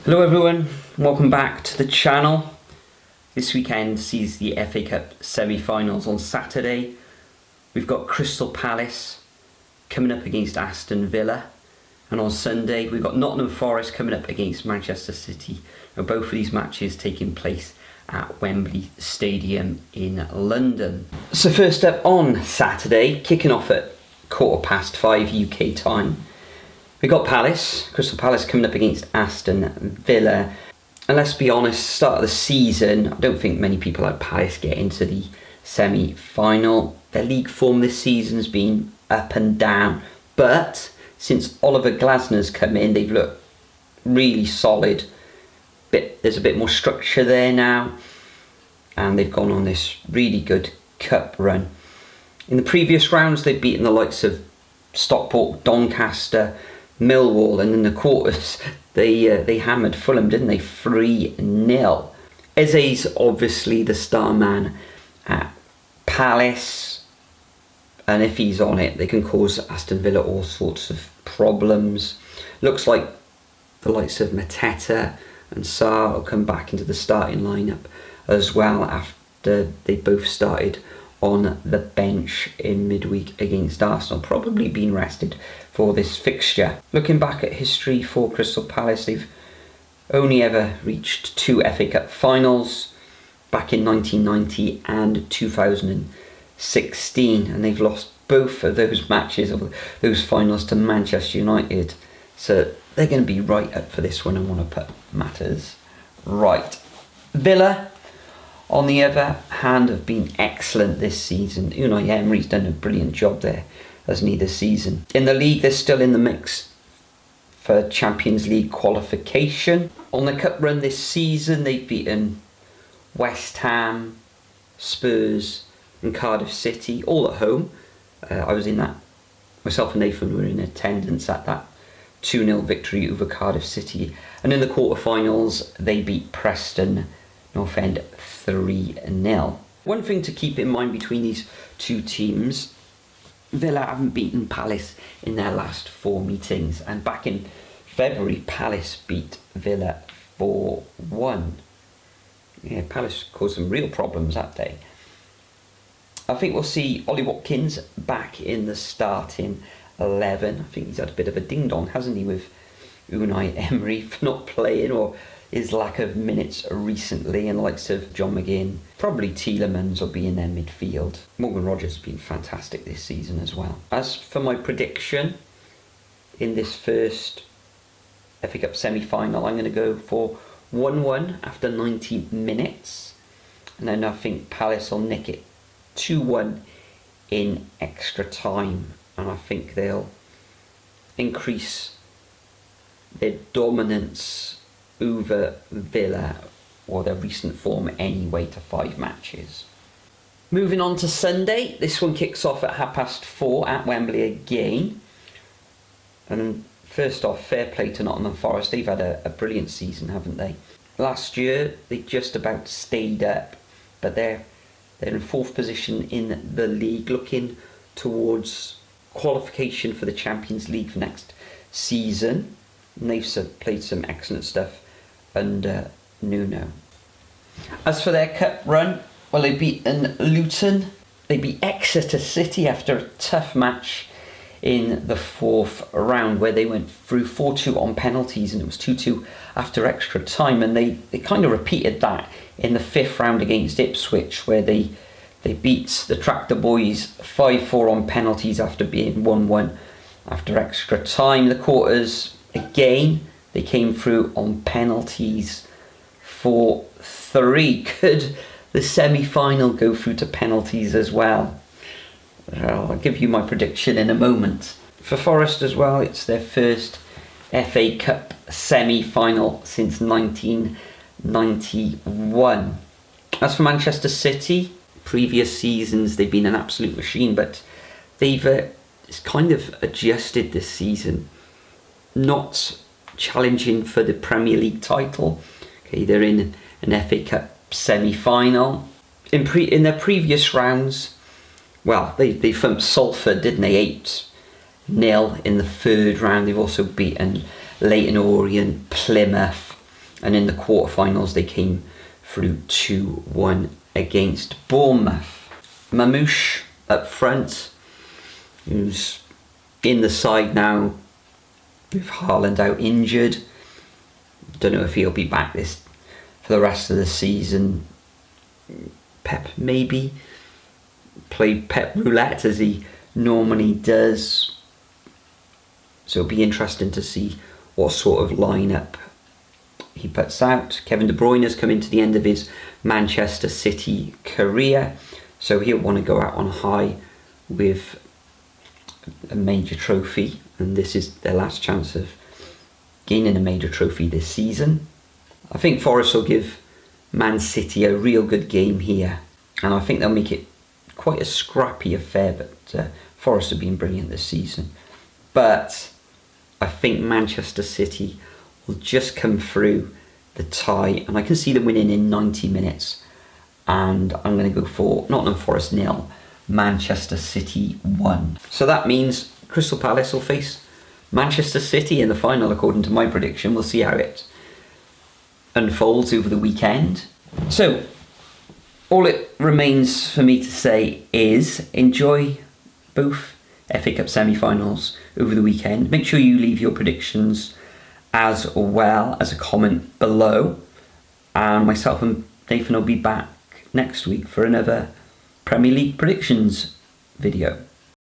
Hello everyone, welcome back to the channel. This weekend sees the FA Cup semi-finals on Saturday. We've got Crystal Palace coming up against Aston Villa, and on Sunday we've got Nottingham Forest coming up against Manchester City. Now, both of these matches taking place at Wembley Stadium in London. So first up on Saturday, kicking off at 5:15 UK time, we got Crystal Palace coming up against Aston Villa. And let's be honest, start of the season, I don't think many people like Palace get into the semi-final. Their league form this season's been up and down, but since Oliver Glasner's come in, they've looked really solid. There's a bit more structure there now, and they've gone on this really good cup run. In the previous rounds, they've beaten the likes of Stockport, Doncaster, Millwall, and in the quarters they hammered Fulham, didn't they? 3-0. Eze's obviously the star man at Palace, and if he's on it, they can cause Aston Villa all sorts of problems. Looks like the likes of Mateta and Sarr will come back into the starting lineup as well after they both started on the bench in midweek against Arsenal, probably been rested for this fixture. Looking back at history for Crystal Palace, they've only ever reached 2 FA Cup finals, back in 1990 and 2016, and they've lost both of those matches, of those finals, to Manchester United. So they're going to be right up for this one and want to put matters right. Villa, on the other hand, have been excellent this season. Unai Emery's done a brilliant job there, hasn't he, this season? In the league, they're still in the mix for Champions League qualification. On the cup run this season, they've beaten West Ham, Spurs and Cardiff City, all at home. I was in that, myself and Nathan were in attendance at that 2-0 victory over Cardiff City. And in the quarterfinals, they beat Preston North End 3-0. One thing to keep in mind between these two teams, Villa haven't beaten Palace in their last 4 meetings, and back in February Palace beat Villa 4-1. Yeah, Palace caused some real problems that day. I think we'll see Ollie Watkins back in the starting 11. I think he's had a bit of a ding-dong, hasn't he, with Unai Emery for not playing, or his lack of minutes recently, and the likes of John McGinn. Probably Tielemans will be in their midfield. Morgan Rogers has been fantastic this season as well. As for my prediction in this first FA Cup semi-final, I'm going to go for 1-1 after 90 minutes. And then I think Palace will nick it 2-1 in extra time. And I think they'll increase their dominance over Villa, or their recent form anyway, to 5 matches. Moving on to Sunday, this one kicks off at 4:30 at Wembley again. And first off, fair play to Nottingham Forest. They've had a brilliant season, haven't they? Last year they just about stayed up, but they're in 4th position in the league, looking towards qualification for the Champions League for next season. And they've played some excellent stuff under Nuno. As for their cup run, well, they beaten Luton, they beat Exeter City after a tough match in the 4th round, where they went through 4-2 on penalties, and it was 2-2 after extra time, and they kind of repeated that in the 5th round against Ipswich, where they beat the Tractor Boys 5-4 on penalties after being 1-1 after extra time. The quarters, again, they came through on penalties 4-3. Could the semi-final go through to penalties as well? I'll give you my prediction in a moment. For Forest as well, it's their first FA Cup semi-final since 1991. As for Manchester City, previous seasons they've been an absolute machine, but they've kind of adjusted this season, not challenging for the Premier League title. Okay, they're in an FA Cup semi-final. In their previous rounds, well, they thumped Salford, didn't they? 8-0 in the 3rd round. They've also beaten Leyton Orient, Plymouth, And in the quarterfinals, they came through 2-1 against Bournemouth. Mamouche up front, who's in the side now with Haaland out injured. Don't know if he'll be back for the rest of the season. Pep maybe play Pep roulette as he normally does. So it'll be interesting to see what sort of lineup he puts out. Kevin De Bruyne has come into the end of his Manchester City career, so he'll want to go out on high with a major trophy, and this is their last chance of gaining a major trophy this season. I think Forest will give Man City a real good game here, and I think they'll make it quite a scrappy affair, but Forest have been brilliant this season. But I think Manchester City will just come through the tie, and I can see them winning in 90 minutes. And I'm going to go for Nottingham Forest 0, Manchester City 1. So that means Crystal Palace will face Manchester City in the final, according to my prediction. We'll see how it unfolds over the weekend. So all it remains for me to say is enjoy both FA Cup semi-finals over the weekend. Make sure you leave your predictions as well as a comment below. And myself and Nathan will be back next week for another Premier League predictions video.